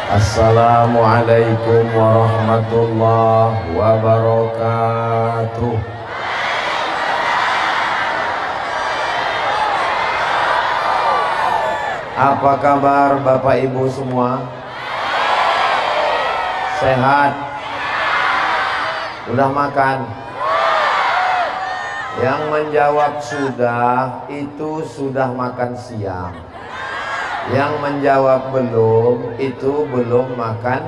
Assalamualaikum warahmatullahi wabarakatuh. Apa kabar Bapak Ibu semua? Sehat? Udah makan? Yang menjawab sudah, itu sudah makan siang. Yang menjawab belum, itu belum makan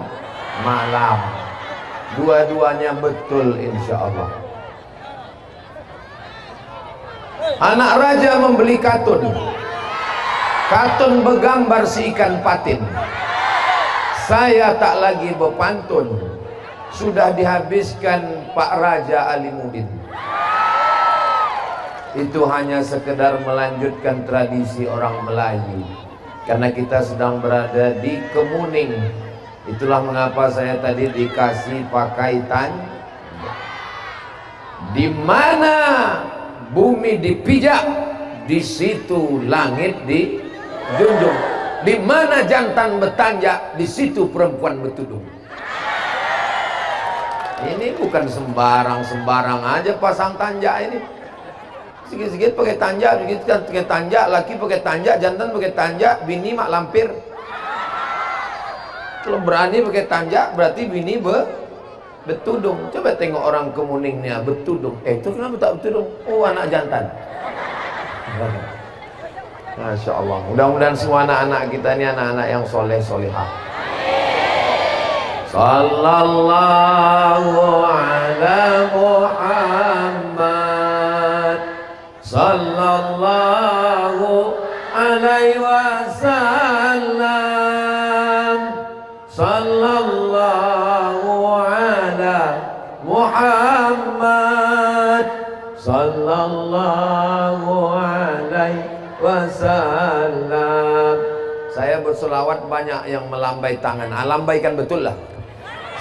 malam. Dua-duanya betul insya Allah. Anak raja membeli katun. Katun bergambar si ikan patin. Saya tak lagi berpantun, sudah dihabiskan Pak Raja Alimuddin. Itu hanya sekedar melanjutkan tradisi orang Melayu. Karena kita sedang berada di Kemuning. Itulah mengapa saya tadi dikasih pakai tanda. Di mana bumi dipijak, di situ langit dijunjung. Di mana jantan bertanjak, di situ perempuan bertudung. Ini bukan sembarang aja pasang tanjak ini. Sikit-sikit pakai tanjak, sikit pakai tanjak, laki pakai tanjak, jantan pakai tanjak, bini mak lampir. Kalau berani pakai tanjak, berarti bini bertudung. Coba tengok orang Kemuning nih bertudung. Itu kenapa tak bertudung? Oh, anak jantan. Masya Allah. Mudah-mudahan semua anak-anak kita ini anak-anak yang soleh solehah. Sallallahu ala Muhammad. Sallallahu alaihi wasallam. Sallallahu ala Muhammad. Sallallahu alaihi wasallam. Saya berselawat banyak yang melambai tangan. Lambaikan betul lah.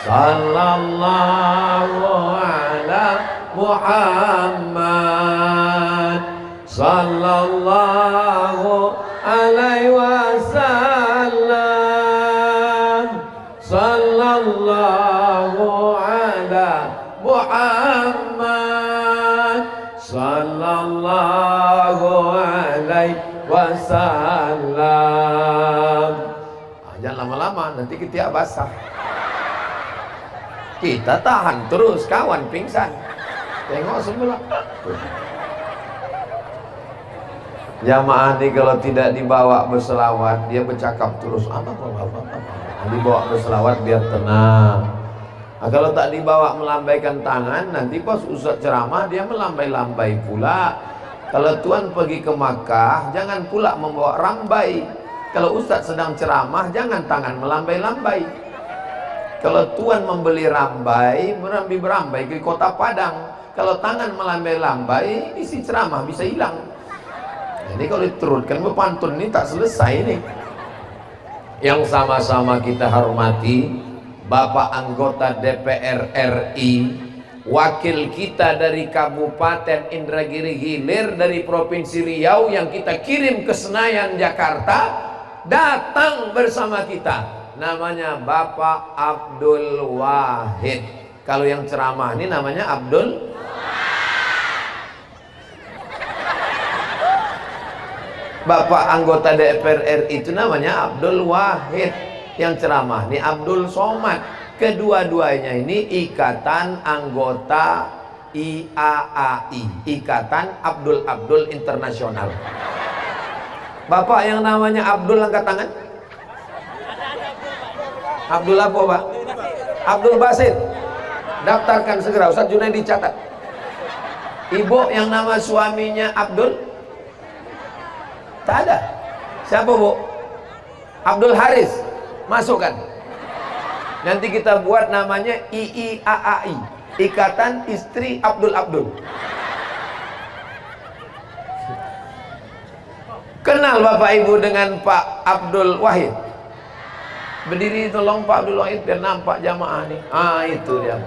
Sallallahu ala Muhammad. Sallallahu alaihi wasallam. Sallallahu ala Muhammad. Sallallahu alaihi wasallam. Jangan lama-lama, nanti kita basah. Kita tahan terus, kawan pingsan. Tengok sebelah. Jamaah ini kalau tidak dibawa berselawat, dia bercakap terus. Apa. Dibawa berselawat biar tenang. Nah, kalau tak dibawa melambaikan tangan, nanti pas Ustaz ceramah dia melambai-lambai pula. Kalau Tuan pergi ke Makkah, jangan pula membawa rambai. Kalau Ustaz sedang ceramah, jangan tangan melambai-lambai. Kalau Tuan membeli rambai, berambai ke kota Padang. Kalau tangan melambai-lambai, isi ceramah bisa hilang. Ini kalau diteruskan berpantun ini tak selesai ini. Yang sama-sama kita hormati Bapak anggota DPR RI, wakil kita dari Kabupaten Indragiri Hilir dari Provinsi Riau yang kita kirim ke Senayan Jakarta, datang bersama kita. Namanya Bapak Abdul Wahid. Kalau yang ceramah ini namanya Abdul. Bapak anggota DPR RI itu namanya Abdul Wahid. Yang ceramah ini Abdul Somad. Kedua-duanya ini Ikatan Anggota IAAI, Ikatan Abdul Internasional. Bapak yang namanya Abdul angkat tangan. Abdul apa, Pak? Abdul Basit. Daftarkan segera, Ustaz Junaidi catat. Ibu yang nama suaminya Abdul? Tak ada. Siapa, Bu? Abdul Haris. Masukkan. Nanti kita buat namanya IIAAI, Ikatan Istri Abdul. Kenal Bapak Ibu dengan Pak Abdul Wahid? Berdiri tolong Pak Abdul Wahid biar nampak jamaah nih. Itu dia.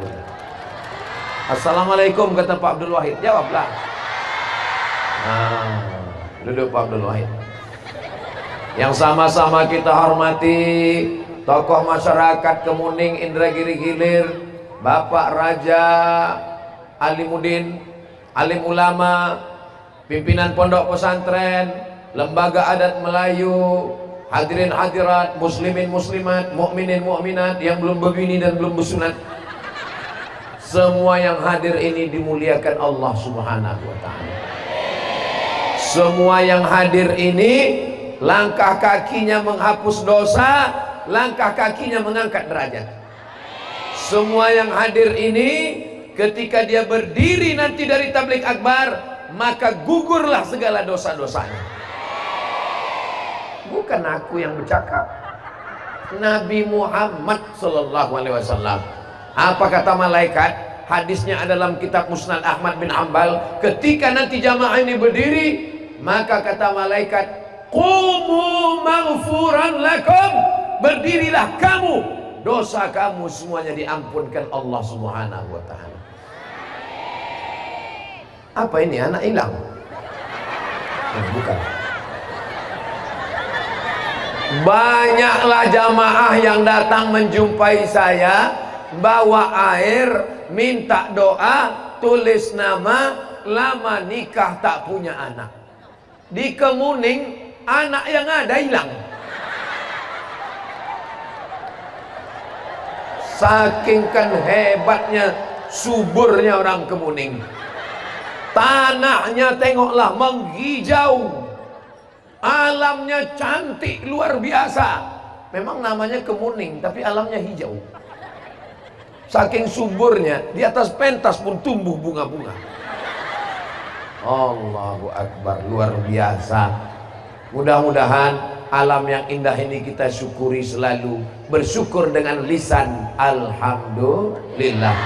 Assalamualaikum kata Pak Abdul Wahid. Jawablah. Duduk Pak Abdul Wahid. Yang sama-sama kita hormati tokoh masyarakat Kemuning, Indragiri Hilir, Bapak Raja Alimuddin, alim ulama, pimpinan pondok pesantren, lembaga adat Melayu, hadirin hadirat, muslimin muslimat, mukminin mukminat yang belum berbini dan belum bersunat, semua yang hadir ini dimuliakan Allah Subhanahu wa ta'ala. Semua yang hadir ini langkah kakinya menghapus dosa, langkah kakinya mengangkat derajat. Semua yang hadir ini ketika dia berdiri nanti dari tabligh akbar, maka gugurlah segala dosa-dosanya. Bukan aku yang bercakap, Nabi Muhammad sallallahu alaihi wasallam. Apa kata malaikat? Hadisnya ada dalam kitab Musnad Ahmad bin Hanbal. Ketika nanti jamaah ini berdiri, maka kata malaikat, qumu maghfuran lakum, berdirilah kamu, dosa kamu semuanya diampunkan Allah Subhanahu wa ta'ala. Apa ini, anak hilang? Bukan. Banyaklah jamaah yang datang menjumpai saya, bawa air, minta doa, tulis nama, lama nikah tak punya anak. Di Kemuning anak yang ada hilang. Saking kan hebatnya, suburnya orang Kemuning. Tanahnya tengoklah menghijau, alamnya cantik luar biasa. Memang namanya Kemuning tapi alamnya hijau. Saking suburnya, di atas pentas pun tumbuh bunga-bunga. Allahu Akbar, luar biasa. Mudah-mudahan alam yang indah ini kita syukuri selalu. Bersyukur dengan lisan alhamdulillah,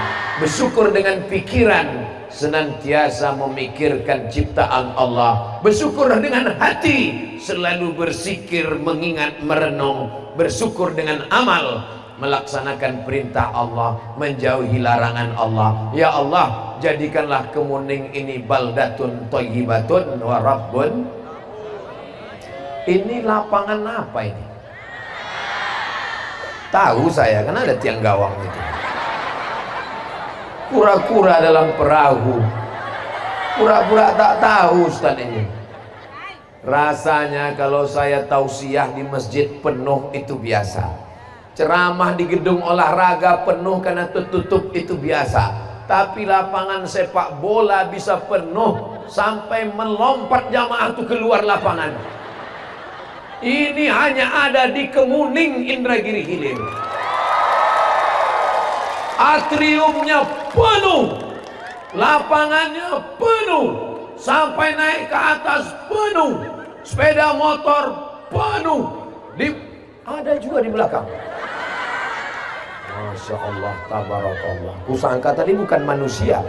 bersyukur dengan pikiran senantiasa memikirkan ciptaan Allah, bersyukur dengan hati selalu berzikir, mengingat, merenung, bersyukur dengan amal melaksanakan perintah Allah, menjauhi larangan Allah. Ya Allah, jadikanlah Kemuning ini baldatun thayyibatun wa rabbun. Ini lapangan apa ini? Tahu saya, kan ada tiang gawang itu. Kura-kura dalam perahu, pura-pura tak tahu Ustaz ini. Rasanya kalau saya tausiah di masjid penuh itu biasa. Ceramah di gedung olahraga penuh karena tertutup itu biasa. Tapi lapangan sepak bola bisa penuh sampai melompat jamaah itu keluar lapangan. Ini hanya ada di Kemuning, Indragiri Hilir. Atriumnya penuh, lapangannya penuh, sampai naik ke atas penuh, sepeda motor penuh, ada juga di belakang. Masya Allah, tabarakallah. Kusangka tadi bukan manusia,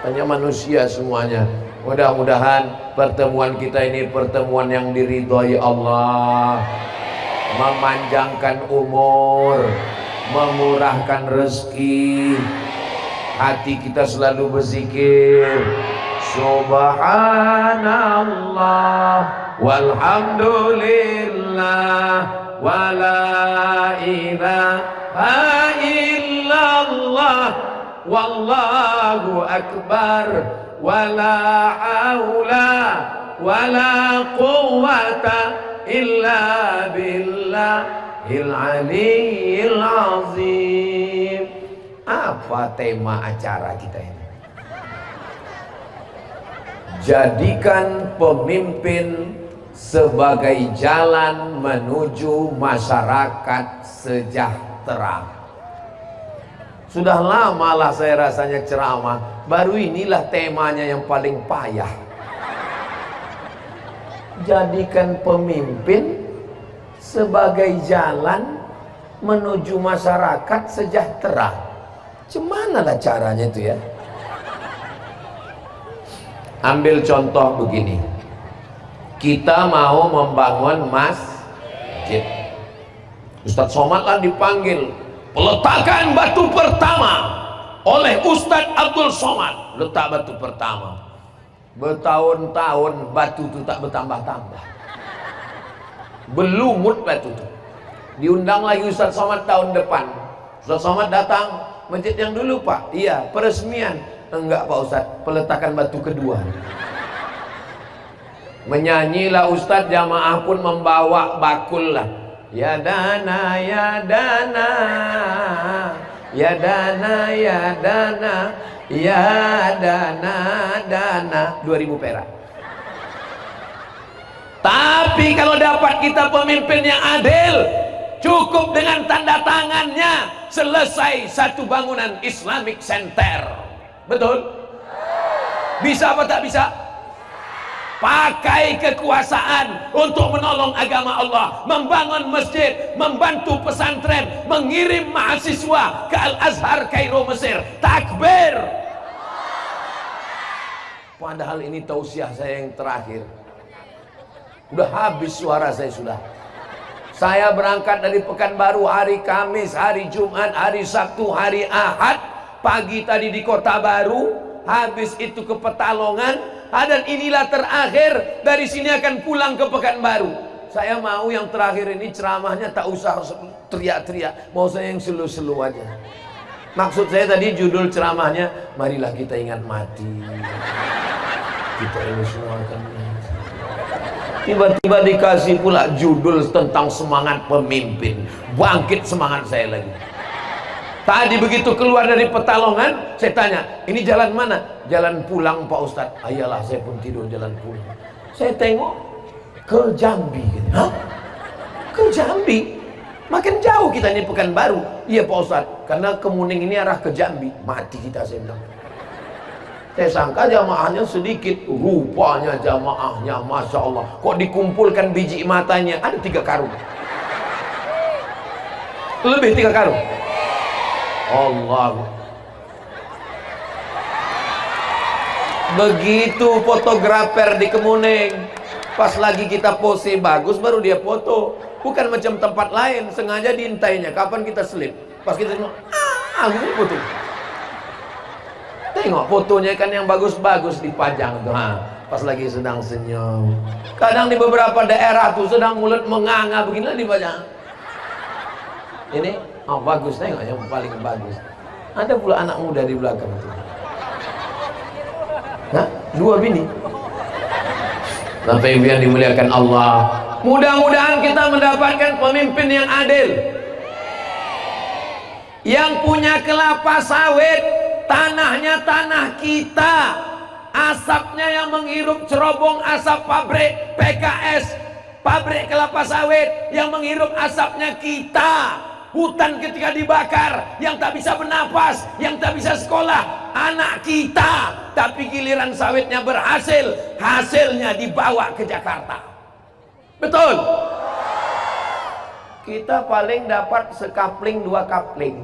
hanya manusia semuanya. Mudah-mudahan pertemuan kita ini pertemuan yang diridhoi Allah, memanjangkan umur, memurahkan rezeki. Hati kita selalu berzikir Subhanallah walhamdulillah wala ilaha illallah wallahu akbar wala haula wala quwwata illa billahil aliyyil azim. Apa tema acara kita ini? Jadikan pemimpin sebagai jalan menuju masyarakat sejahtera. Sudah lama lah saya rasanya ceramah, baru inilah temanya yang paling payah. Jadikan pemimpin sebagai jalan menuju masyarakat sejahtera. Cemana lah caranya itu ya? Ambil contoh begini. Kita mau membangun masjid. Ustadz Somad lah dipanggil. Peletakan batu pertama oleh Ustadz Abdul Somad. Letak batu pertama. Bertahun-tahun batu itu tak bertambah-tambah. Belumut batu itu. Diundang lagi Ustaz Somad tahun depan. Ustaz Somad datang, masjid yang dulu Pak, iya peresmian. Enggak Pak Ustaz, peletakan batu kedua. Menyanyilah Ustaz, jamaah pun membawa bakul lah. Ya dana, ya dana, ya dana, ya dana, ya dana, dana, 2.000 perak. Tapi kalau dapat kita pemimpin yang adil, cukup dengan tanda tangannya selesai satu bangunan Islamic Center. Betul? Bisa apa tak bisa? Pakai kekuasaan untuk menolong agama Allah, membangun masjid, membantu pesantren, mengirim mahasiswa ke Al-Azhar Kairo Mesir. Takbir. Padahal ini tausiah saya yang terakhir. Udah habis suara saya sudah. Saya berangkat dari Pekanbaru hari Kamis, hari Jumat, hari Sabtu, hari Ahad. Pagi tadi di Kota Baru, habis itu ke Petalongan, dan inilah terakhir. Dari sini akan pulang ke Pekanbaru. Saya mau yang terakhir ini ceramahnya tak usah teriak-teriak, mau saya yang slow-slow aja. Maksud saya tadi judul ceramahnya, marilah kita ingat mati. Kita ini semua akan mati. Tiba-tiba dikasih pula judul tentang semangat pemimpin. Bangkit semangat saya lagi. Tadi begitu keluar dari Petalongan, saya tanya, ini jalan mana? Jalan pulang Pak Ustadz. Ayalah, saya pun tidur jalan pulang. Saya tengok ke Jambi. Hah? Ke Jambi? Makin jauh kita ini Pekanbaru. Iya Pak Ustadz, karena Kemuning ini arah ke Jambi. Mati kita, saya bilang. Saya sangka jamaahnya sedikit, rupanya jamaahnya Masya Allah. Kok dikumpulkan biji matanya ada 3 karung, lebih 3 karung. Allah. Begitu fotografer di Kemuning, pas lagi kita pose bagus baru dia foto. Bukan macam tempat lain, sengaja diintainya kapan kita selip. Pas kita semua ini foto. Tengok fotonya kan yang bagus-bagus dipajang tuh. Pas lagi sedang senyum. Kadang di beberapa daerah tuh sedang mulut menganga beginilah dipajang. Ini bagus, tengok yang paling bagus. Ada pula anak muda di belakang tuh. 2 bini. Bapak Ibu yang dimuliakan Allah, mudah-mudahan kita mendapatkan pemimpin yang adil, yang punya kelapa sawit, tanahnya tanah kita, asapnya yang menghirup cerobong asap pabrik PKS, pabrik kelapa sawit yang menghirup asapnya kita. Hutan ketika dibakar, yang tak bisa bernapas, yang tak bisa sekolah, anak kita. Tapi giliran sawitnya berhasil, hasilnya dibawa ke Jakarta. Betul? Kita paling dapat sekapling 2 kapling.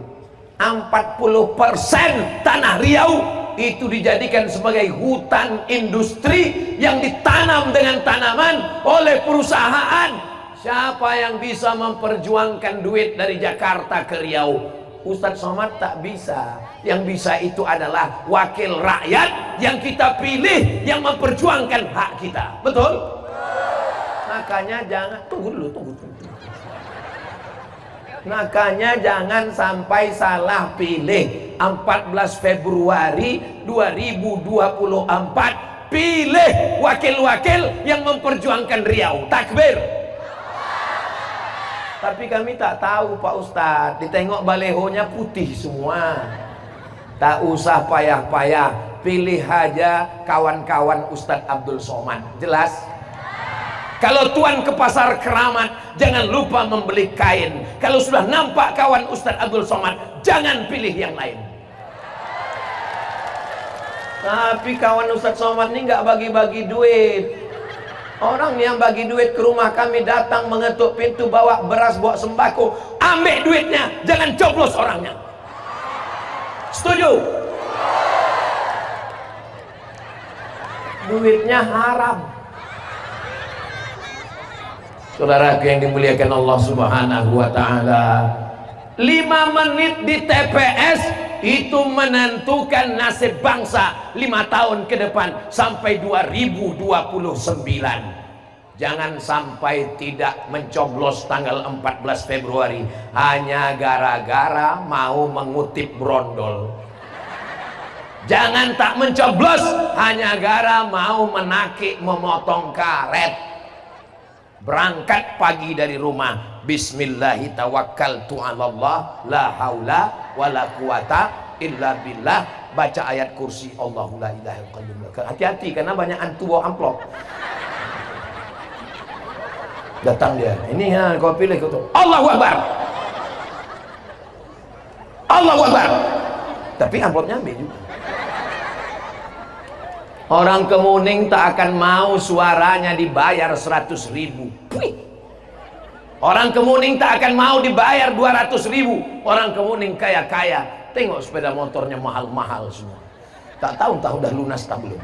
40% tanah Riau itu dijadikan sebagai hutan industri yang ditanam dengan tanaman oleh perusahaan. Siapa yang bisa memperjuangkan duit dari Jakarta ke Riau? Ustadz Somad tak bisa. Yang bisa itu adalah wakil rakyat yang kita pilih, yang memperjuangkan hak kita. Betul? Makanya jangan, tunggu dulu. Makanya jangan sampai salah pilih. 14 Februari 2024 pilih wakil-wakil yang memperjuangkan Riau. Takbir. Tapi kami tak tahu Pak Ustadz, ditengok balehonya putih semua. Tak usah payah-payah, pilih aja kawan-kawan Ustadz Abdul Somad. Jelas? Kalau tuan ke pasar Keramat, jangan lupa membeli kain. Kalau sudah nampak kawan Ustadz Abdul Somad, jangan pilih yang lain. Tapi kawan Ustadz Somad ini nggak bagi-bagi duit. Orang yang bagi duit ke rumah kami datang mengetuk pintu, bawa beras, bawa sembako, ambil duitnya, jangan coblos orangnya. Setuju? Duitnya haram. Saudaraku yang dimuliakan Allah Subhanahu wa taala, 5 menit di TPS itu menentukan nasib bangsa 5 tahun ke depan sampai 2029. Jangan sampai tidak mencoblos tanggal 14 Februari hanya gara-gara mau mengutip brondol. Jangan tak mencoblos hanya gara mau menakik memotong karet. Berangkat pagi dari rumah, bismillahi tawakkaltu 'alallah la haula wala quwata illa billah. Baca ayat kursi, Allahu la ilaha illallah. Hati-hati karena banyak antu bawa amplop. Datang dia, ini ya kau pilih kau tuh. Allahu Akbar, Allahu Akbar. Tapi amplopnya ambil juga. Orang Kemuning tak akan mau suaranya dibayar 100.000. Orang Kemuning tak akan mau dibayar 200.000. Orang Kemuning kaya-kaya. Tengok sepeda motornya mahal-mahal semua. Tak tahu entah udah lunas tak belum.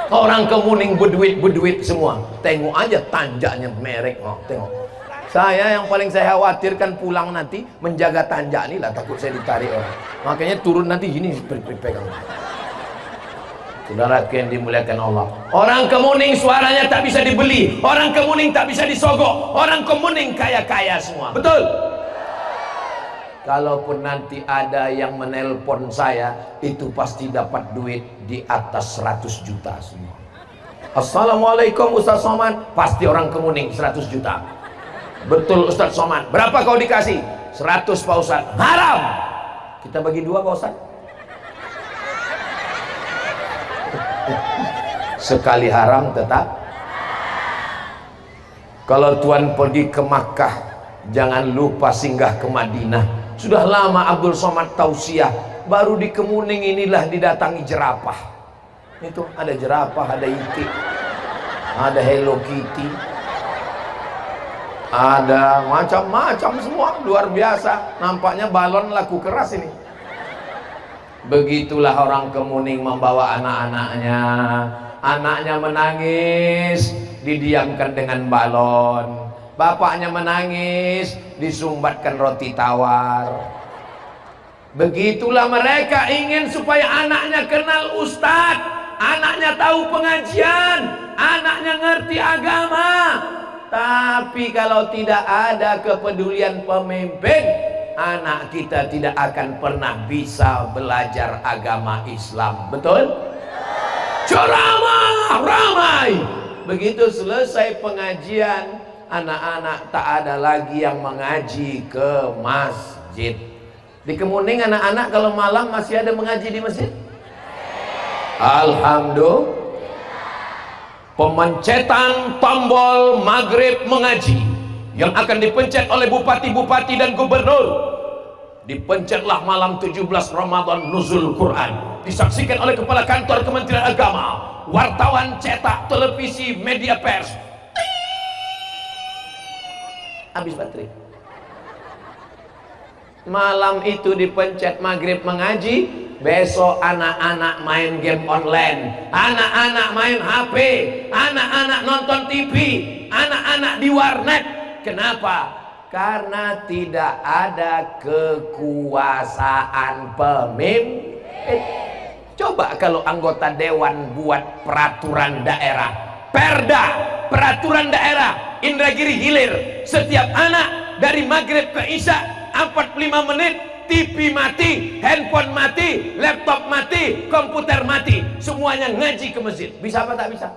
Orang Kemuning berduit semua. Tengok aja tanjaknya merek. Oh, tengok. Saya yang paling saya khawatirkan pulang nanti menjaga tanjak ini lah, takut saya ditarik orang. Makanya turun nanti gini pegang. Saudara yang dimuliakan Allah. Orang Kemuning suaranya tak bisa dibeli. Orang Kemuning tak bisa disogok. Orang Kemuning kaya-kaya semua. Betul? Kalaupun nanti ada yang menelpon saya, itu pasti dapat duit di atas 100 juta semua. Assalamualaikum Ustaz Somad. Pasti orang Kemuning 100 juta. Betul Ustaz Somad. Berapa kau dikasih? 100 Pak Ustaz. Haram. Kita bagi 2 Pak Ustaz. Sekali haram tetap. Kalau Tuan pergi ke Makkah, jangan lupa singgah ke Madinah. Sudah lama Abdul Somad tausiah, baru di Kemuning inilah didatangi jerapah. Itu ada jerapah, ada itik, ada Hello Kitty, ada macam-macam semua, luar biasa. Nampaknya balon laku keras ini. Begitulah orang Kemuning membawa anak-anaknya. Anaknya menangis, didiamkan dengan balon. Bapaknya menangis, disumbatkan roti tawar. Begitulah mereka ingin supaya anaknya kenal ustadz, anaknya tahu pengajian, anaknya ngerti agama. Tapi kalau tidak ada kepedulian pemimpin, anak kita tidak akan pernah bisa belajar agama Islam. Betul? Ceramah ramai. Begitu selesai pengajian, anak-anak tak ada lagi yang mengaji ke masjid. Di Kemuning anak-anak kalau malam masih ada mengaji di masjid? Alhamdulillah. Pemencetan tombol maghrib mengaji yang akan dipencet oleh bupati-bupati dan gubernur. Dipencetlah malam 17 Ramadan nuzul Quran. Disaksikan oleh kepala kantor Kementerian Agama, wartawan cetak, televisi, media pers. Habis baterai. Malam itu dipencet maghrib mengaji, besok anak-anak main game online, anak-anak main HP, anak-anak nonton TV, anak-anak di warnet. Kenapa? Karena tidak ada kekuasaan pemimpin. Coba kalau anggota dewan buat peraturan daerah, perda, peraturan daerah Indragiri Hilir, setiap anak dari maghrib ke isya 45 menit TV mati, handphone mati, laptop mati, komputer mati, semuanya ngaji ke masjid. Bisa apa tak bisa?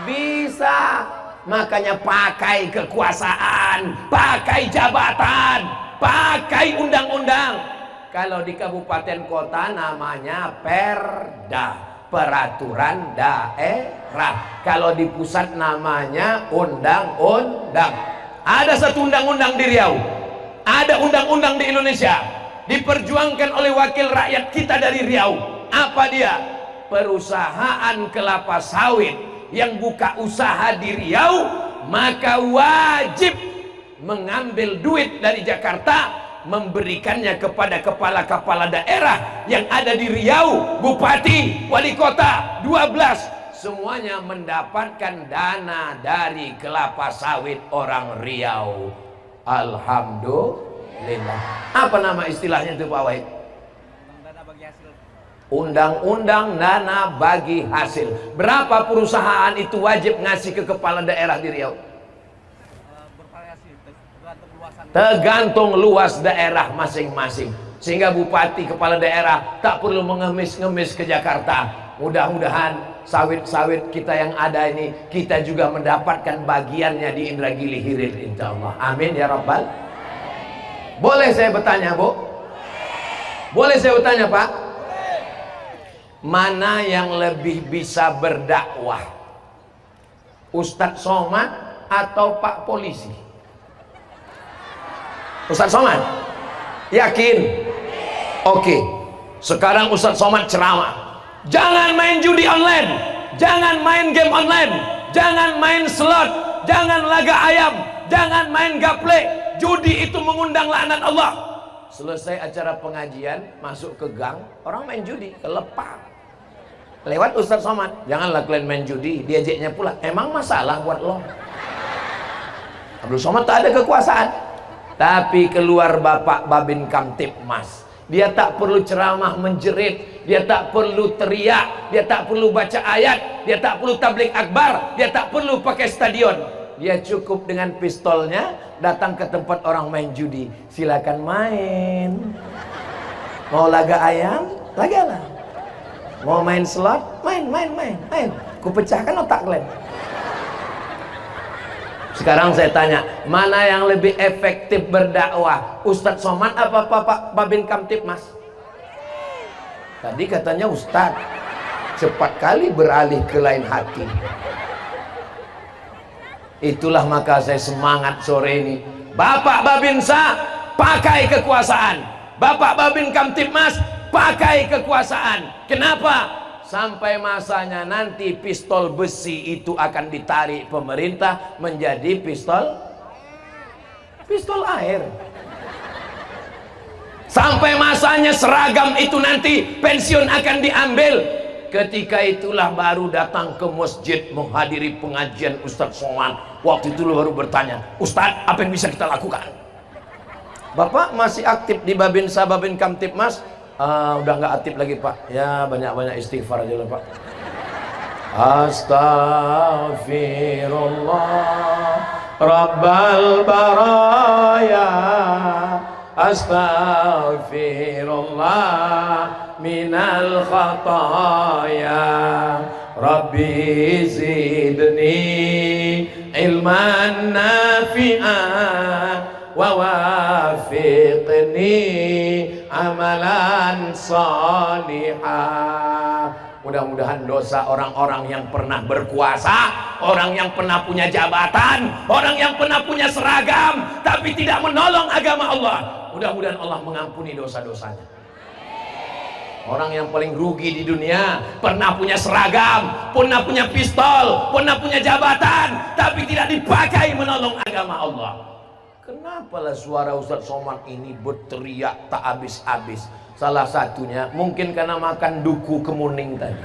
Bisa. Makanya pakai kekuasaan, pakai jabatan, pakai undang-undang. Kalau di kabupaten kota namanya perda, peraturan daerah. Kalau di pusat namanya undang-undang. Ada satu undang-undang di Riau, ada undang-undang di Indonesia, diperjuangkan oleh wakil rakyat kita dari Riau. Apa dia? Perusahaan kelapa sawit yang buka usaha di Riau, maka wajib mengambil duit dari Jakarta, memberikannya kepada kepala-kepala daerah yang ada di Riau, bupati, wali kota, 12, semuanya mendapatkan dana dari kelapa sawit orang Riau. Alhamdulillah. Apa nama istilahnya itu Pak Wahid? Undang-undang dana bagi hasil. Berapa perusahaan itu wajib ngasih ke kepala daerah di Riau? Tergantung luas daerah masing-masing. Sehingga bupati kepala daerah tak perlu mengemis-ngemis ke Jakarta. Mudah-mudahan sawit-sawit kita yang ada ini kita juga mendapatkan bagiannya di Indragiri Hilir, insyaallah. Amin ya rabbal. Boleh saya bertanya, Bu? Boleh saya bertanya, Pak? Mana yang lebih bisa berdakwah? Ustadz Somad atau Pak Polisi? Ustadz Somad? Yakin? Oke. Sekarang Ustadz Somad ceramah. Jangan main judi online, jangan main game online, jangan main slot, jangan laga ayam, jangan main gaple. Judi itu mengundang laknat Allah. Selesai acara pengajian, masuk ke gang, orang main judi, kelepar. Lewat Ustadz Somad, janganlah kalian main judi, diajaknya pula. Emang masalah buat lo? Abdul Somad tak ada kekuasaan, tapi keluar Bapak Babin Kamtipmas. Dia tak perlu ceramah menjerit, dia tak perlu teriak, dia tak perlu baca ayat, dia tak perlu tabligh akbar, dia tak perlu pakai stadion. Dia cukup dengan pistolnya datang ke tempat orang main judi. Silakan main. Mau laga ayam, lagalah. Mau main slot, main. Kupecahkan otak kalian. Sekarang saya tanya, mana yang lebih efektif berdakwah? Ustadz Somad apa Pak Babin Kamtipmas? Tadi katanya Ustadz, cepat kali beralih ke lain hati. Itulah maka saya semangat sore ini. Bapak Babinsa pakai kekuasaan, Bapak Babin Kamtipmas pakai kekuasaan. Kenapa? Sampai masanya nanti pistol besi itu akan ditarik pemerintah menjadi pistol air. Sampai masanya seragam itu nanti pensiun akan diambil. Ketika itulah baru datang ke masjid menghadiri pengajian Ustadz Somad. Waktu itu baru bertanya, Ustadz, apa yang bisa kita lakukan? Bapak masih aktif di Babinsa Babin Kamtipmas? Udah nggak aktif lagi Pak. Ya banyak-banyak istighfar aja lah Pak. Astaghfirullah Rabbal baraya, astaghfirullah minal khataya, Rabbi zidni ilman nafi'an wa wafiqni amalan salihah. Mudah-mudahan dosa orang-orang yang pernah berkuasa, orang yang pernah punya jabatan, orang yang pernah punya seragam tapi tidak menolong agama Allah, mudah-mudahan Allah mengampuni dosa-dosanya. Orang yang paling rugi di dunia, pernah punya seragam, pernah punya pistol, pernah punya jabatan tapi tidak dipakai menolong agama Allah. Kenapalah suara Ustadz Somad ini berteriak tak habis-habis? Salah satunya mungkin karena makan duku kemuning tadi.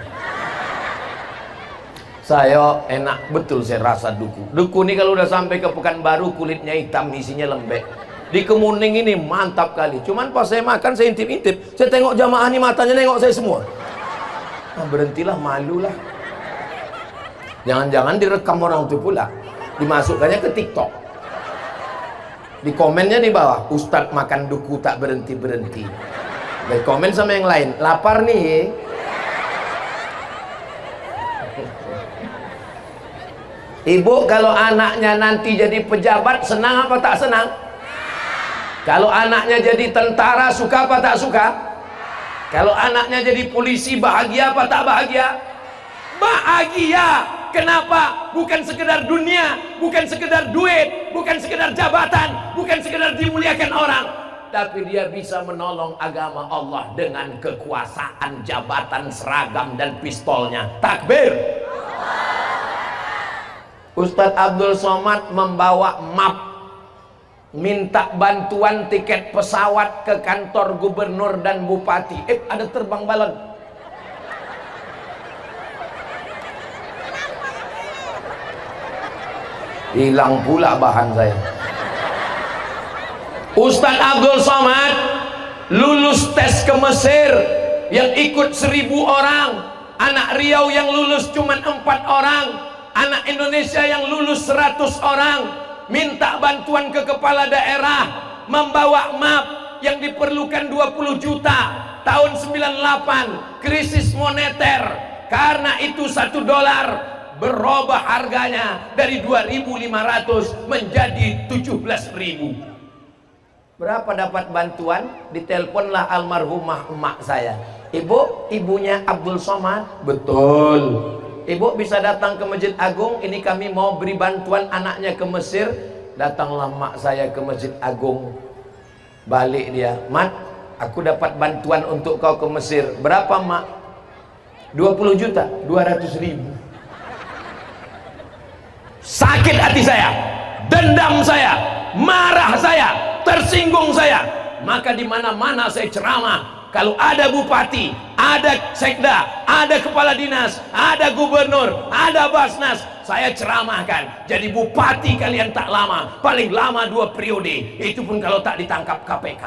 Saya enak betul saya rasa duku. Duku ini kalau udah sampai ke Pekanbaru kulitnya hitam, isinya lembek. Di kemuning ini mantap kali. Cuman pas saya makan saya intip-intip, saya tengok jamaah ini matanya nengok saya semua. Nah, berhentilah, malulah. Jangan-jangan direkam orang itu pula, dimasukkannya ke TikTok. Di komennya di bawah, Ustadz makan duku tak berhenti-berhenti. Dari komen sama yang lain, lapar nih. Ibu kalau anaknya nanti jadi pejabat senang apa tak senang? Kalau anaknya jadi tentara suka apa tak suka? Kalau anaknya jadi polisi bahagia apa tak bahagia? Bahagia. Kenapa? Bukan sekedar dunia, bukan sekedar duit, bukan sekedar jabatan, bukan sekedar dimuliakan orang, tapi dia bisa menolong agama Allah dengan kekuasaan, jabatan, seragam, dan pistolnya. Takbir. Ustadz Abdul Somad membawa map, minta bantuan tiket pesawat ke kantor gubernur dan bupati. Ada terbang balon. Hilang pula bahan saya. Ustadz Abdul Somad lulus tes ke Mesir, yang ikut 1000 orang, anak Riau yang lulus cuma 4 orang, anak Indonesia yang lulus 100 orang, minta bantuan ke kepala daerah, membawa map yang diperlukan 20 juta tahun 98, krisis moneter. Karena itu $1 berubah harganya dari 2.500 menjadi 17.000. Berapa dapat bantuan? Diteleponlah almarhumah emak saya. Ibu, ibunya Abdul Somad? Betul. Ibu bisa datang ke Masjid Agung, ini kami mau beri bantuan anaknya ke Mesir. Datanglah mak saya ke Masjid Agung. Balik dia, Mat, aku dapat bantuan untuk kau ke Mesir. Berapa mak? 20 juta, 200.000. Sakit hati saya, dendam saya, marah saya, tersinggung saya. Maka di mana-mana saya ceramah, kalau ada bupati, ada sekda, ada kepala dinas, ada gubernur, ada basnas, saya ceramahkan. Jadi bupati kalian tak lama, paling lama 2 periode, itu pun kalau tak ditangkap KPK.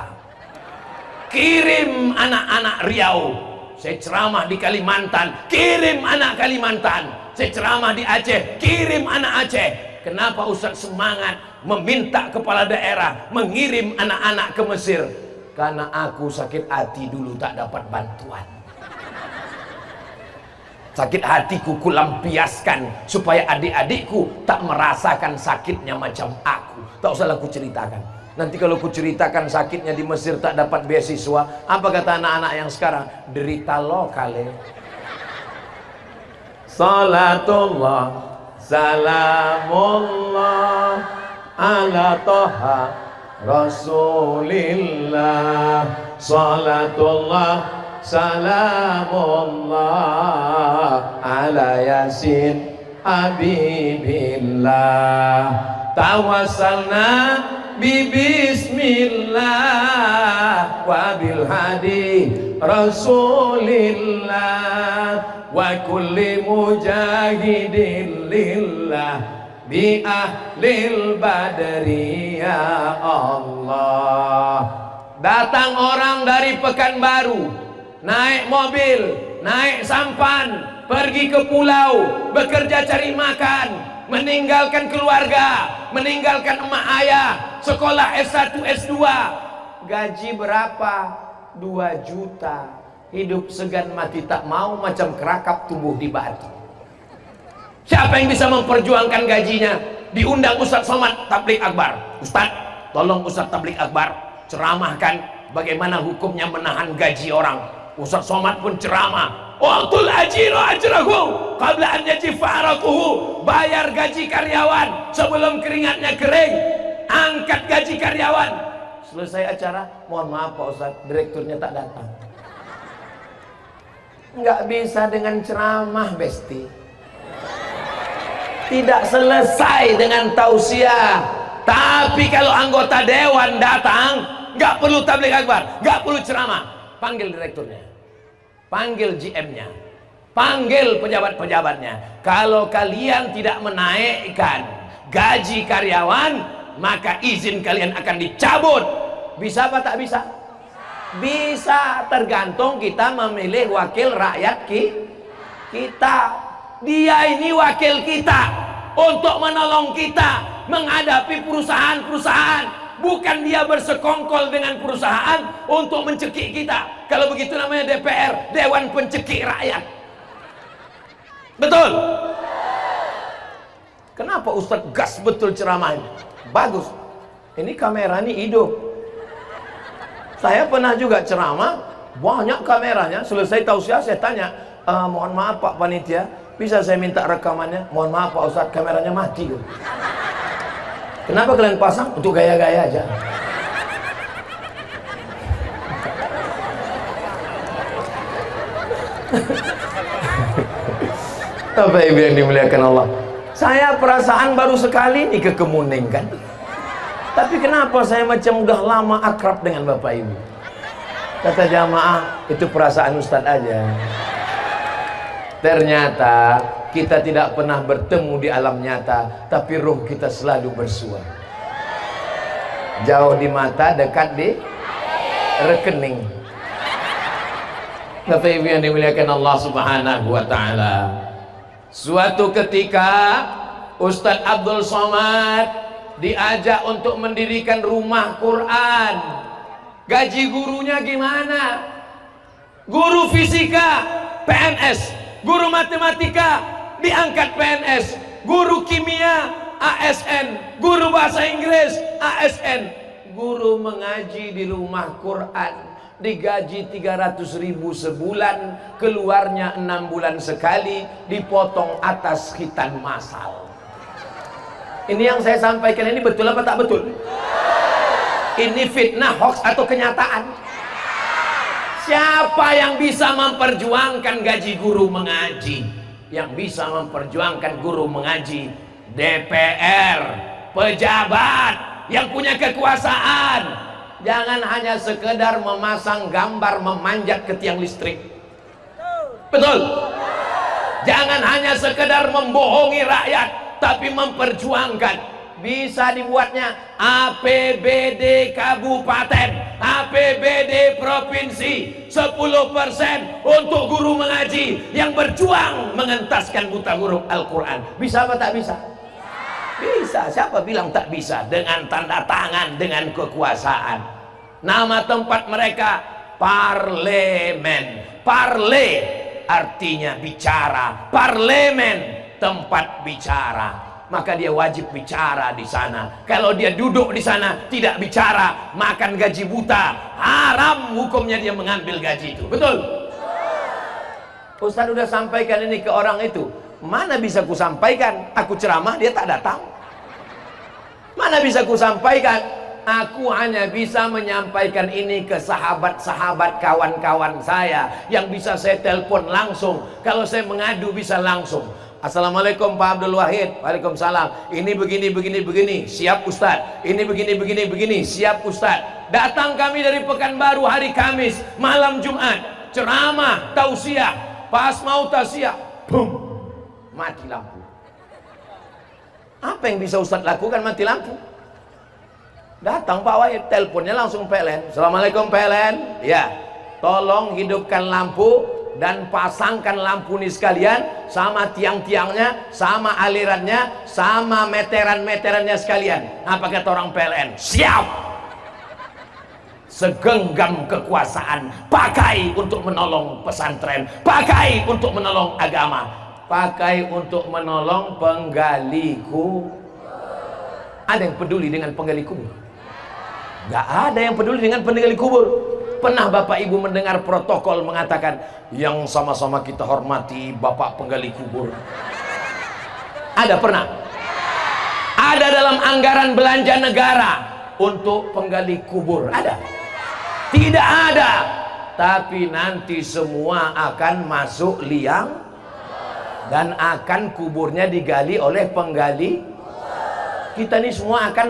Kirim anak-anak Riau, saya ceramah di Kalimantan, kirim anak Kalimantan. Saya ceramah di Aceh, kirim anak Aceh. Kenapa Ustaz semangat meminta kepala daerah mengirim anak-anak ke Mesir? Karena aku sakit hati dulu tak dapat bantuan. Sakit hatiku kulampiaskan supaya adik-adikku tak merasakan sakitnya macam aku. Tak usahlah ku ceritakan. Nanti kalau ku ceritakan sakitnya di Mesir tak dapat beasiswa, apa kata anak-anak yang sekarang? Derita lokal. Salatullah salamullah ala toha Rasulillah. Salatullah salamullah ala Yasin Habibillah. Tawassalna bismillah wa bil hadi Rasulillah wa kulli mujahidin lillah bi ahlil badri ya Allah. Datang orang dari Pekanbaru, naik mobil, naik sampan, pergi ke pulau, bekerja cari makan, meninggalkan keluarga, meninggalkan emak ayah, sekolah S1 S2. Gaji berapa? 2 juta. Hidup segan mati tak mau, macam kerakap tumbuh di batu. Siapa yang bisa memperjuangkan gajinya? Diundang Ustaz Somad Tabligh Akbar. Ustaz, tolong Ustaz Tabligh Akbar ceramahkan bagaimana hukumnya menahan gaji orang. Ustaz Somad pun ceramah. Waqtul ajiru ajrahu qabla an yajifa araquhu. Bayar gaji karyawan sebelum keringatnya kering. Angkat gaji karyawan. Selesai acara, mohon maaf Pak Ustaz, direkturnya tak datang. Nggak bisa dengan ceramah, Besti. Tidak selesai dengan tausiah. Tapi kalau anggota dewan datang, nggak perlu tabligh akbar, nggak perlu ceramah. Panggil direkturnya, panggil GM-nya, panggil pejabat-pejabatnya. Kalau kalian tidak menaikkan gaji karyawan, maka izin kalian akan dicabut. Bisa apa tak bisa? Bisa, tergantung kita memilih wakil rakyat kita. Dia ini wakil kita untuk menolong kita menghadapi perusahaan-perusahaan. Bukan dia bersekongkol dengan perusahaan untuk mencekik kita. Kalau begitu namanya DPR, Dewan Pencekik Rakyat. Betul? Kenapa Ustadz gas betul ceramahnya? Bagus. Ini kamera ini hidup. Saya pernah juga ceramah, banyak kameranya. Selesai tausiah saya tanya, mohon maaf Pak Panitia, bisa saya minta rekamannya? Mohon maaf Pak Ustadz, kameranya mati. Kenapa kalian pasang? Untuk gaya-gaya aja. Bapak Ibu yang dimuliakan Allah, saya perasaan baru sekali nih ke Kemuning kan. Tapi kenapa saya macam udah lama akrab dengan Bapak Ibu? Kata jamaah, itu perasaan Ustadz aja. Ternyata kita tidak pernah bertemu di alam nyata, tapi ruh kita selalu bersua. Jauh di mata, dekat di rekening. Bapak Ibu yang dimuliakan Allah Subhanahu wa taala. Suatu ketika Ustadz Abdul Somad diajak untuk mendirikan rumah Quran. Gaji gurunya gimana? Guru fisika PNS, guru matematika diangkat PNS, guru kimia ASN, guru bahasa Inggris ASN, guru mengaji di rumah Quran digaji 300.000 sebulan, keluarnya 6 bulan sekali, dipotong atas khitan masal. Ini yang saya sampaikan ini betul apa tak betul? Ini fitnah, hoax atau kenyataan? Siapa yang bisa memperjuangkan gaji guru mengaji? Yang bisa memperjuangkan guru mengaji? DPR, pejabat yang punya kekuasaan. Jangan hanya sekedar memasang gambar memanjat ke tiang listrik. Betul? Jangan hanya sekedar membohongi rakyat, tapi memperjuangkan. Bisa dibuatnya APBD kabupaten, APBD provinsi 10% untuk guru mengaji yang berjuang mengentaskan buta huruf Al-Quran. Bisa apa tak bisa? Bisa. Siapa bilang tak bisa? Dengan tanda tangan, dengan kekuasaan. Nama tempat mereka parlemen. Parle artinya bicara, parlemen tempat bicara. Maka dia wajib bicara di sana. Kalau dia duduk di sana tidak bicara, makan gaji buta, haram hukumnya dia mengambil gaji itu. Betul? Ustaz udah sampaikan ini ke orang itu. Mana bisa ku sampaikan? Aku ceramah dia tak datang. Mana bisa ku sampaikan? Aku hanya bisa menyampaikan ini ke sahabat-sahabat kawan-kawan saya yang bisa saya telepon langsung. Kalau saya mengadu bisa langsung. Assalamualaikum Pak Abdul Wahid. Waalaikumsalam. Ini begini. Siap Ustaz. Ini begini. Siap Ustaz. Datang kami dari Pekanbaru hari Kamis, malam Jumat. Ceramah, tausiah. Pas mau tausiah, boom, mati lampu. Apa yang bisa Ustaz lakukan mati lampu? Datang Pak Wahid, teleponnya langsung PLN. Assalamualaikum PLN. Ya, tolong hidupkan lampu dan pasangkan lampu ini sekalian, sama tiang-tiangnya, sama alirannya, sama meteran-meterannya sekalian. Apa kata orang PLN? Siap. Segenggam kekuasaan pakai untuk menolong pesantren, pakai untuk menolong agama, pakai untuk menolong penggali kubur. Ada yang peduli dengan penggali kubur? Gak ada yang peduli dengan penggali kubur. Pernah Bapak Ibu mendengar protokol mengatakan yang sama-sama kita hormati Bapak penggali kubur? Ada pernah? Ada dalam anggaran belanja negara untuk penggali kubur? Ada? Tidak ada. Tapi nanti semua akan masuk liang dan akan kuburnya digali oleh penggali. Kita ini semua akan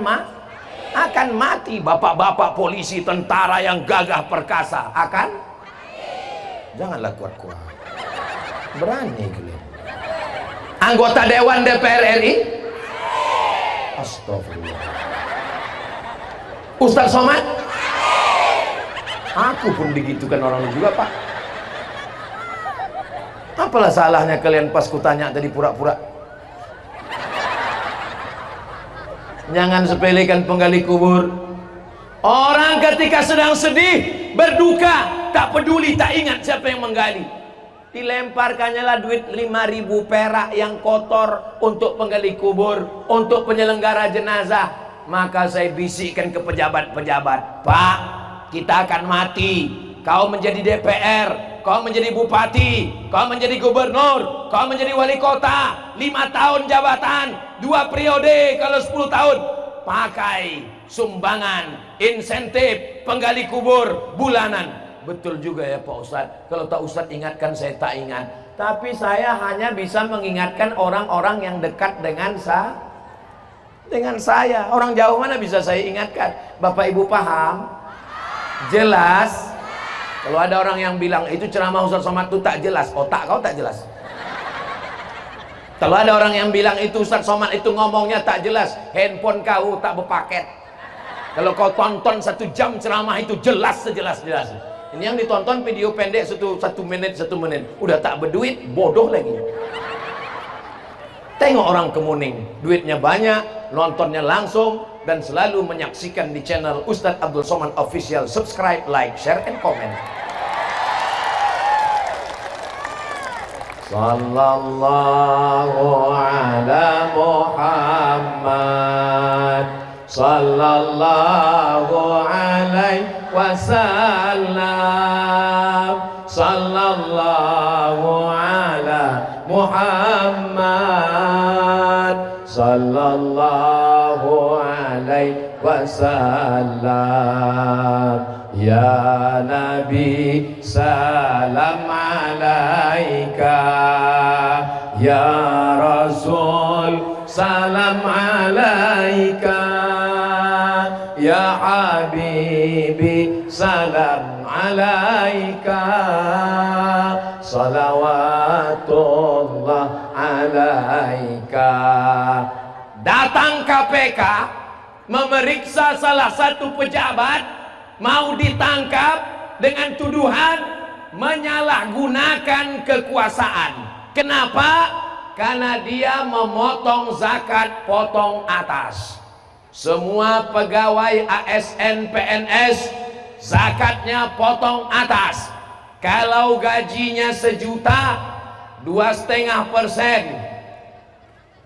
mati. Bapak-bapak polisi, tentara yang gagah perkasa akan janganlah kuat-kuat, berani kalian. Anggota Dewan DPR RI, astagfirullah. Ustaz Somad, aku pun digitukan orang juga Pak. Apalah salahnya kalian pas kutanya tadi pura-pura? Jangan sepelekan penggali kubur. Orang ketika sedang sedih, berduka, tak peduli, tak ingat siapa yang menggali. Dilemparkannya lah duit 5.000 perak yang kotor untuk penggali kubur, untuk penyelenggara jenazah. Maka saya bisikkan ke pejabat-pejabat, Pak, kita akan mati. Kau menjadi DPR, kau menjadi bupati, kau menjadi gubernur, kau menjadi wali kota, 5 tahun jabatan, 2 periode, kalau 10 tahun pakai sumbangan, insentif, penggali kubur bulanan. Betul juga ya Pak Ustadz. Kalau tak Ustadz ingatkan, saya tak ingat. Tapi saya hanya bisa mengingatkan orang-orang yang dekat dengan saya. Orang jauh mana bisa saya ingatkan? Bapak Ibu paham? Jelas? Kalau ada orang yang bilang itu ceramah Ustaz Somad itu tak jelas, otak kau tak jelas. Kalau ada orang yang bilang itu Ustaz Somad itu ngomongnya tak jelas, handphone kau tak berpaket. Kalau kau tonton 1 jam ceramah itu jelas sejelas-jelas. Ini yang ditonton video pendek satu menit, udah tak berduit, bodoh lagi. Tengok orang Kemuning, duitnya banyak, nontonnya langsung, dan selalu menyaksikan di channel Ustadz Abdul Somad Official. Subscribe, like, share, and comment. Sallallahu ala Muhammad, sallallahu alaihi wasallam, sallallahu ala Muhammad, sallallahu alaihi wasallam. Ya Nabi salam alaika, ya Rasul salam alaika, ya Habibi salam alaika, salawatullah alaika. Datang KPK memeriksa salah satu pejabat, mau ditangkap dengan tuduhan menyalahgunakan kekuasaan. Kenapa? Karena dia memotong zakat potong atas. Semua pegawai ASN PNS zakatnya potong atas. Kalau gajinya 1 juta, 2,5%.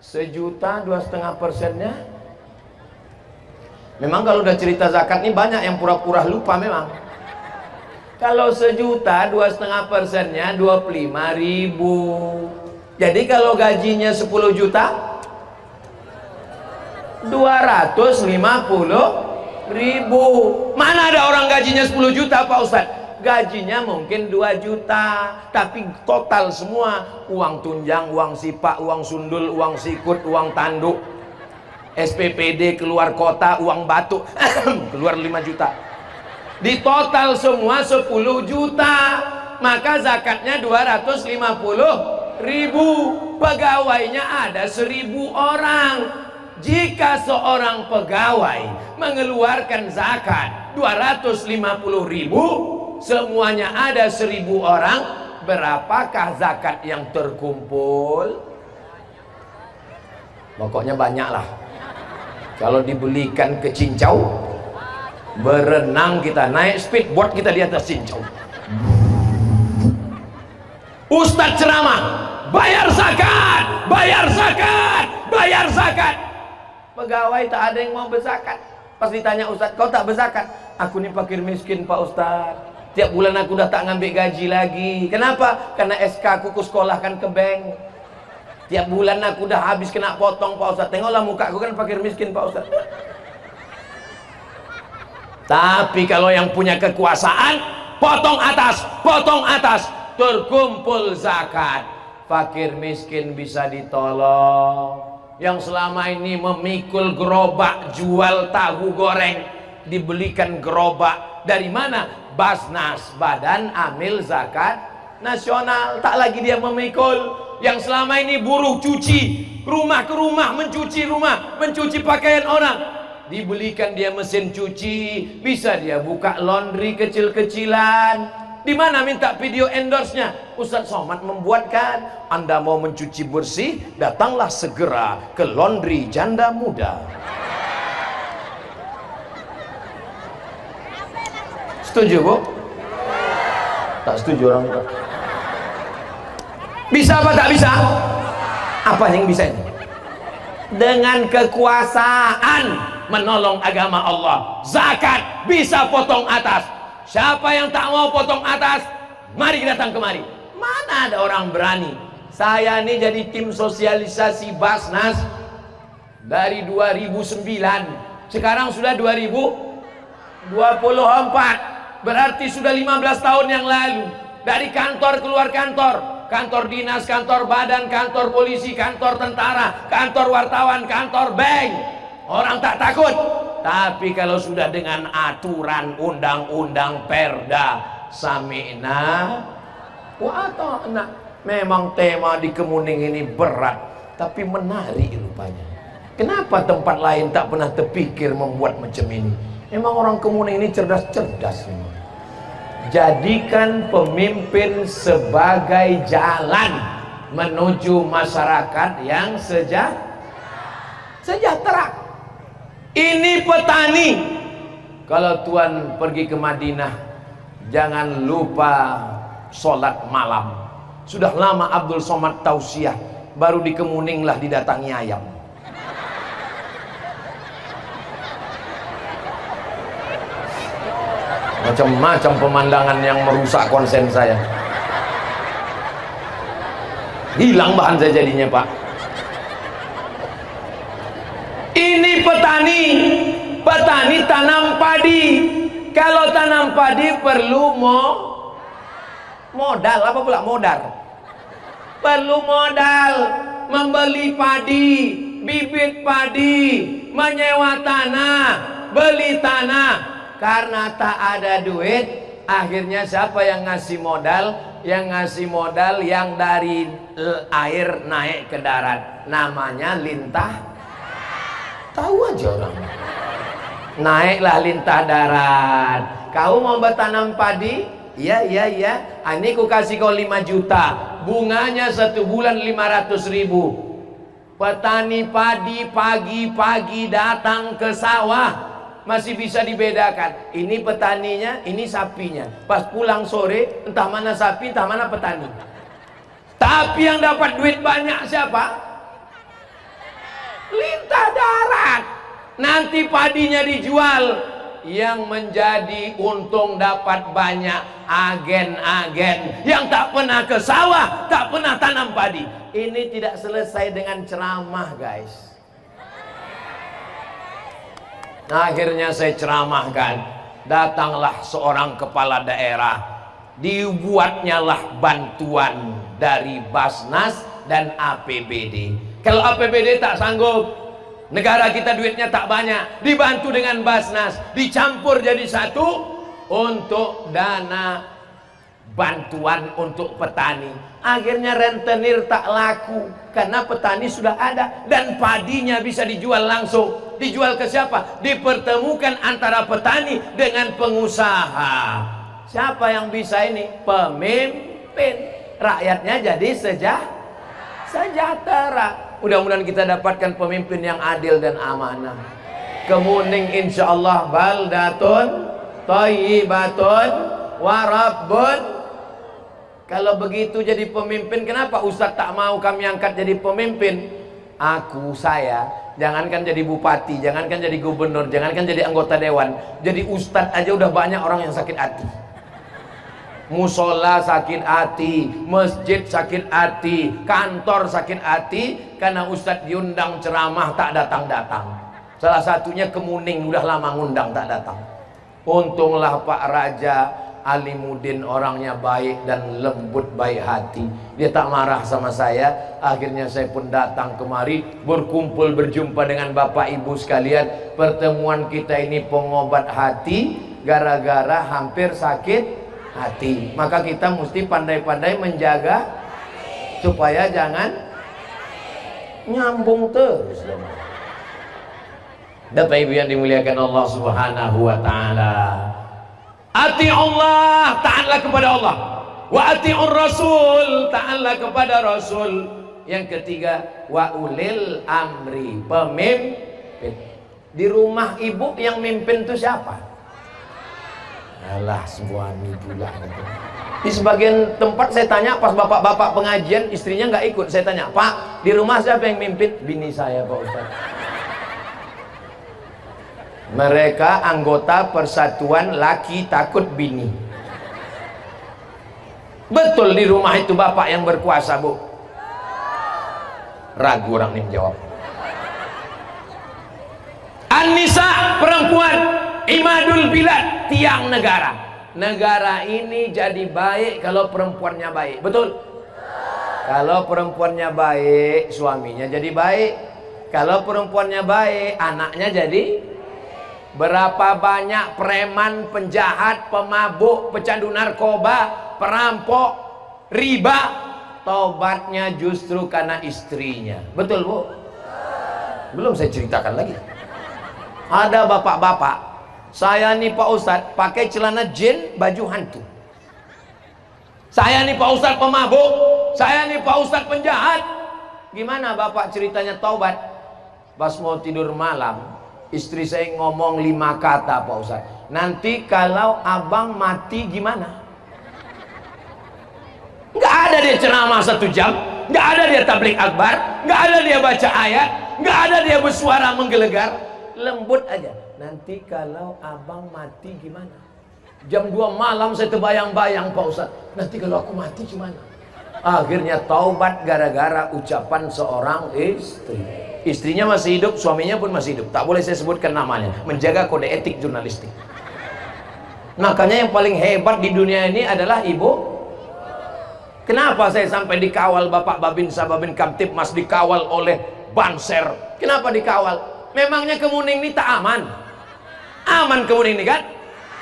1 juta 2,5%-nya. Memang kalau udah cerita zakat nih banyak yang pura-pura lupa memang. Kalau 1 juta 2,5%-nya 25.000. Jadi kalau gajinya 10 juta 250.000. Mana ada orang gajinya 10 juta Pak Ustadz? Gajinya mungkin 2 juta, tapi total semua uang tunjang, uang sipak, uang sundul, uang sikut, uang tanduk, SPPD keluar kota, uang batuk keluar 5 juta. Di total semua 10 juta. Maka zakatnya 250.000. Pegawainya ada 1.000 orang. Jika seorang pegawai mengeluarkan zakat 250.000, semuanya ada 1.000 orang, berapakah zakat yang terkumpul? Pokoknya banyak lah. Kalau dibelikan ke cincau, berenang kita, naik speedboat kita di atas cincau. Ustadz ceramah, bayar zakat, bayar zakat, bayar zakat. Pegawai tak ada yang mau berzakat. Pas ditanya Ustadz, kau tak berzakat? Aku ini fakir miskin Pak Ustadz. Tiap bulan aku dah tak ngambil gaji lagi. Kenapa? Karena SK aku sekolahkan ke bank. Tiap bulan aku dah habis kena potong Pak Ustadz. Tengoklah muka aku kan fakir miskin Pak Ustadz. Tapi kalau yang punya kekuasaan, potong atas, terkumpul zakat. Fakir miskin bisa ditolong. Yang selama ini memikul gerobak jual tahu goreng, dibelikan gerobak dari mana? Basnas, Badan Amil Zakat Nasional. Tak lagi dia memikul. Yang selama ini buruh cuci rumah ke rumah, mencuci pakaian orang, dibelikan dia mesin cuci, bisa dia buka laundry kecil-kecilan. Di mana minta video endorse-nya? Ustadz Somad membuatkan. Anda mau mencuci bersih, datanglah segera ke laundry Janda Muda. Setuju Bu? Tak setuju orang itu. Bisa apa tak bisa? Apa yang bisa ini? Dengan kekuasaan menolong agama Allah, zakat bisa potong atas. Siapa yang tak mau potong atas, mari datang kemari. Mana ada orang berani? Saya ini jadi tim sosialisasi Basnas dari 2009. Sekarang sudah 2024. Berarti sudah 15 tahun yang lalu. Dari kantor keluar kantor, kantor dinas, kantor badan, kantor polisi, kantor tentara, kantor wartawan, kantor bank. Orang tak takut. Tapi kalau sudah dengan aturan undang-undang perda, sami'na wa ata'na. Memang tema di Kemuning ini berat, tapi menarik rupanya. Kenapa tempat lain tak pernah terpikir membuat macam ini? Memang orang Kemuning ini cerdas-cerdas memang. Jadikan pemimpin sebagai jalan menuju masyarakat yang sejahtera. Ini petani. Kalau Tuhan pergi ke Madinah, jangan lupa sholat malam. Sudah lama Abdul Somad tausiah, baru di Kemuning lah didatangi ayam. Macam-macam pemandangan yang merusak konsen saya. Hilang bahan saya jadinya, Pak. Ini petani. Petani tanam padi. Kalau tanam padi perlu modal. Apa pula modal? Perlu modal. Membeli padi, bibit padi, menyewa tanah, beli tanah. Karena tak ada duit, akhirnya siapa yang ngasih modal? Yang ngasih modal yang dari air naik ke darat, namanya lintah. Tahu aja orang. Naiklah lintah darat. Kau mau bertanam padi? Iya. Ini ku kasih kau 5 juta. Bunganya 1 bulan 500.000. Petani padi pagi-pagi datang ke sawah. Masih bisa dibedakan, ini petaninya, ini sapinya. Pas pulang sore, entah mana sapi, entah mana petani. Tapi yang dapat duit banyak siapa? Lintah darat. Nanti padinya dijual. Yang menjadi untung dapat banyak agen-agen yang tak pernah ke sawah, tak pernah tanam padi. Ini tidak selesai dengan ceramah, guys. Nah, akhirnya saya ceramahkan, datanglah seorang kepala daerah, dibuatnya lah bantuan dari Basnas dan APBD. Kalau APBD tak sanggup, negara kita duitnya tak banyak, dibantu dengan Basnas, dicampur jadi satu untuk dana bantuan untuk petani. Akhirnya rentenir tak laku karena petani sudah ada dan padinya bisa dijual langsung. Dijual ke siapa? Dipertemukan antara petani dengan pengusaha. Siapa yang bisa ini? Pemimpin. Rakyatnya jadi sejahtera. Mudah-mudahan kita dapatkan pemimpin yang adil dan amanah. Kemuning insyaallah baldatun thayyibatun warabbun. Kalau begitu jadi pemimpin, kenapa Ustadz tak mau kami angkat jadi pemimpin? Saya jangankan jadi bupati, jangankan jadi gubernur, jangankan jadi anggota dewan, jadi ustadz aja udah banyak orang yang sakit hati. Musola sakit hati, masjid sakit hati, kantor sakit hati karena ustadz diundang ceramah tak datang-datang. Salah satunya Kemuning, udah lama ngundang tak datang. Untunglah Pak Raja Alimuddin orangnya baik dan lembut, baik hati. Dia tak marah sama saya. Akhirnya saya pun datang kemari, berkumpul, berjumpa dengan Bapak Ibu sekalian. Pertemuan kita ini pengobat hati, gara-gara hampir sakit hati. Maka kita mesti pandai-pandai menjaga supaya jangan nyambung terus. Bapak Ibu yang dimuliakan Allah Subhanahu wa taala. Ati Allah, taatlah kepada Allah. Wa ati'ur Rasul, taatlah kepada Rasul. Yang ketiga, wa ulil amri, pemimpin. Di rumah ibu yang mimpin itu siapa? Alah, suami pula. Di sebagian tempat saya tanya, pas bapak-bapak pengajian istrinya nggak ikut, saya tanya, Pak, di rumah siapa yang mimpin? Bini saya, Pak Ustaz. Mereka anggota Persatuan Laki Takut Bini. Betul di rumah itu bapak yang berkuasa, Bu? Ragu orang ini menjawab. An-Nisa, perempuan, imadul bilad, tiang negara. Negara ini jadi baik kalau perempuannya baik. Betul? Kalau perempuannya baik, suaminya jadi baik. Kalau perempuannya baik, anaknya jadi. Berapa banyak preman, penjahat, pemabuk, pecandu narkoba, perampok, riba, tobatnya justru karena istrinya. Betul, Bu? Belum saya ceritakan lagi. Ada bapak-bapak Saya nih Pak Ustadz pakai celana jin, baju hantu. Saya nih Pak Ustadz pemabuk. Saya nih Pak Ustadz penjahat. Gimana Bapak ceritanya taubat? Pas mau tidur malam, istri saya ngomong 5 kata Pak Ustadz. Nanti kalau abang mati gimana? Nggak ada dia ceramah 1 jam, nggak ada dia tablik akbar, nggak ada dia baca ayat, nggak ada dia bersuara menggelegar. Lembut aja. Nanti kalau abang mati gimana? Jam 2 malam saya terbayang-bayang Pak Ustadz. Nanti kalau aku mati gimana? Akhirnya taubat gara-gara ucapan seorang istri. Istrinya masih hidup, suaminya pun masih hidup. Tak boleh saya sebutkan namanya. Menjaga kode etik jurnalistik. Makanya yang paling hebat di dunia ini adalah ibu. Kenapa saya sampai dikawal Bapak Babinsa, Babin Kamtipmas, dikawal oleh Banser? Kenapa dikawal? Memangnya Kemuning ini tak aman? Aman Kemuning ini kan?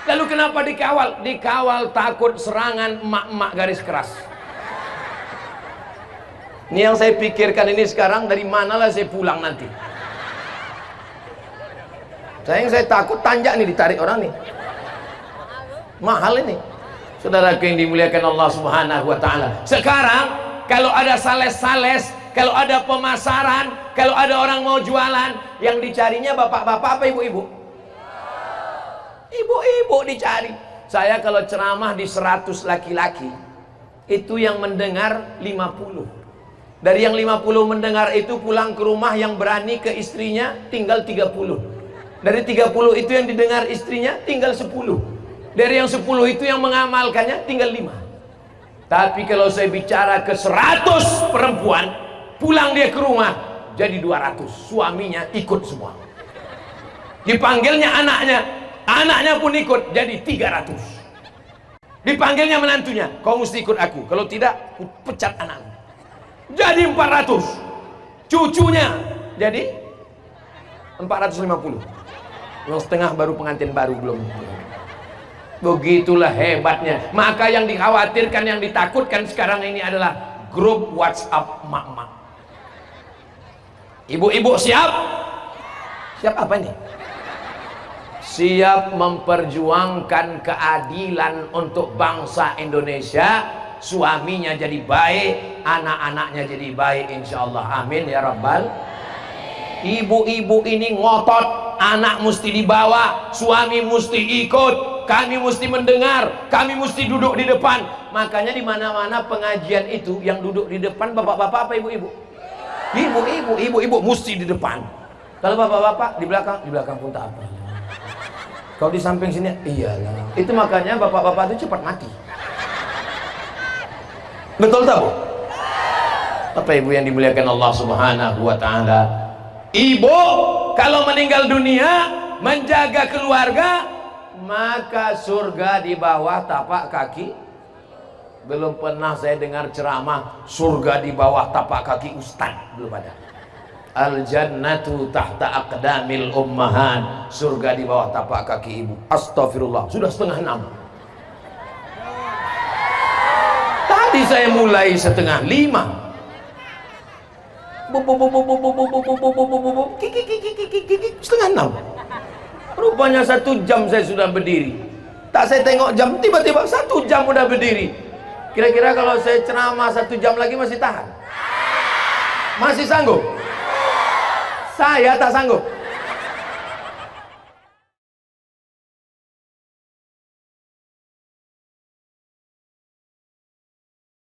Lalu kenapa dikawal? Dikawal takut serangan emak-emak garis keras. Ini yang saya pikirkan ini sekarang, dari manalah saya pulang nanti. Saya takut tanjak nih ditarik orang nih. Mahal ini. Saudara yang dimuliakan Allah Subhanahu wa taala. Sekarang kalau ada sales-sales, kalau ada pemasaran, kalau ada orang mau jualan, yang dicarinya bapak-bapak apa ibu-ibu? Ibu-ibu dicari. Saya kalau ceramah di 100 laki-laki, itu yang mendengar 50. Dari yang 50 mendengar itu pulang ke rumah yang berani ke istrinya tinggal 30. Dari 30 itu yang didengar istrinya tinggal 10. Dari yang 10 itu yang mengamalkannya tinggal 5. Tapi kalau saya bicara ke 100 perempuan, pulang dia ke rumah jadi 200. Suaminya ikut semua. Dipanggilnya anaknya, anaknya pun ikut jadi 300. Dipanggilnya menantunya, kau mesti ikut aku, kalau tidak ku pecat anakmu. Jadi 400. Cucunya jadi 450. Yang setengah baru pengantin baru belum. Begitulah hebatnya. Maka yang dikhawatirkan, yang ditakutkan sekarang ini adalah grup WhatsApp mak-mak. Ibu-ibu siap? Siap apa ini? Siap memperjuangkan keadilan untuk bangsa Indonesia. Suaminya jadi baik, anak-anaknya jadi baik, insyaallah. Amin ya rabbal. Ibu-ibu ini ngotot, anak mesti dibawa, suami mesti ikut, kami mesti mendengar, kami mesti duduk di depan. Makanya di mana-mana pengajian itu yang duduk di depan bapak-bapak apa ibu-ibu? Ibu-ibu mesti di depan. Kalau bapak-bapak di belakang pun tak apa. Kalau di samping sini, iyalah. Itu makanya bapak-bapak itu cepat mati. Betul tak Bu? Apa ibu yang dimuliakan Allah Subhanahu wa taala? Ibu kalau meninggal dunia menjaga keluarga, maka surga di bawah tapak kaki. Belum pernah saya dengar ceramah surga di bawah tapak kaki ustaz, belum ada. Al jannatu tahta aqdamil ummahat, surga di bawah tapak kaki ibu. Astagfirullah, sudah 5:30. Tadi saya mulai 4:30. 5:30. Rupanya 1 jam saya sudah berdiri. Tak saya tengok jam, tiba-tiba 1 jam udah berdiri. Kira-kira kalau saya ceramah 1 jam lagi masih tahan? Masih sanggup? Saya tak sanggup.